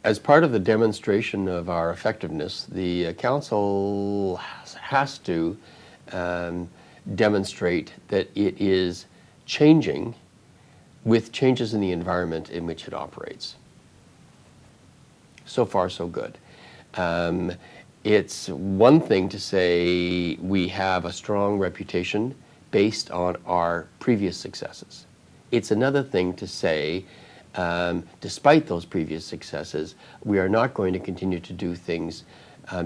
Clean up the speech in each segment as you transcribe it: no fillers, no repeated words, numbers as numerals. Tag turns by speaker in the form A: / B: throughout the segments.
A: as part of the demonstration of our effectiveness, the council has to demonstrate that it is changing with changes in the environment in which it operates. So far, so good. It's one thing to say we have a strong reputation based on our previous successes. It's another thing to say, despite those previous successes, we are not going to continue to do things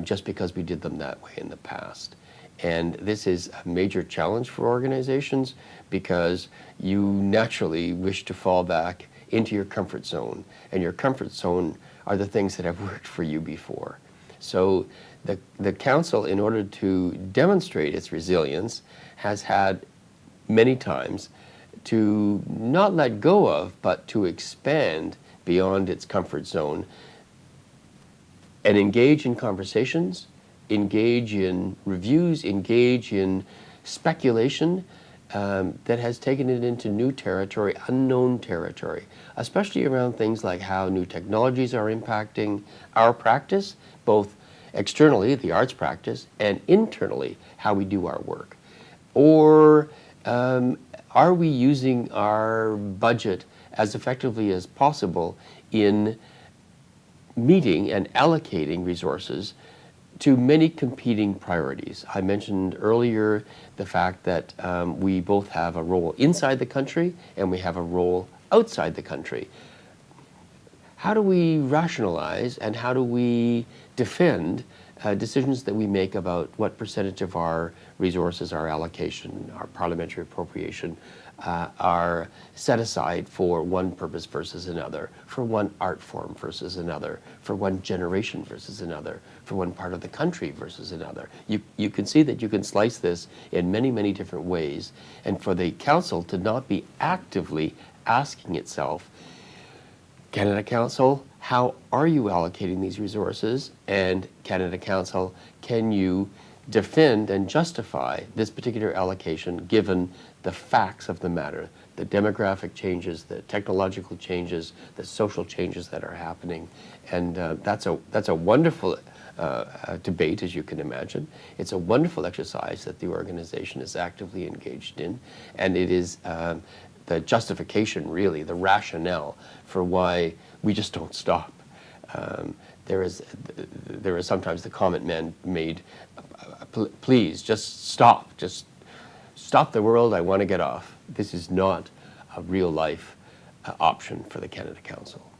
A: just because we did them that way in the past. And this is a major challenge for organizations because you naturally wish to fall back into your comfort zone. And your comfort zone are the things that have worked for you before. So the council, in order to demonstrate its resilience, has had many times to not let go of, but to expand beyond its comfort zone and engage in conversations, engage in reviews, engage in speculation that has taken it into new territory, unknown territory, especially around things like how new technologies are impacting our practice, both externally, the arts practice, and internally, how we do our work. Or are we using our budget as effectively as possible in meeting and allocating resources to many competing priorities? I mentioned earlier the fact that we both have a role inside the country and we have a role outside the country. How do we rationalize and how do we defend decisions that we make about what percentage of our resources, our allocation, our parliamentary appropriation are set aside for one purpose versus another, for one art form versus another, for one generation versus another, for one part of the country versus another? You can see that you can slice this in many, many different ways, and for the council to not be actively asking itself, Canada Council, how are you allocating these resources? And Canada Council, can you defend and justify this particular allocation given the facts of the matter, the demographic changes, the technological changes, the social changes that are happening? And that's a wonderful debate, as you can imagine. It's a wonderful exercise that the organization is actively engaged in, and it is the justification, really, the rationale for why we just don't stop. There is sometimes the comment made, please, just stop the world, I want to get off. This is not a real life option for the Canada Council.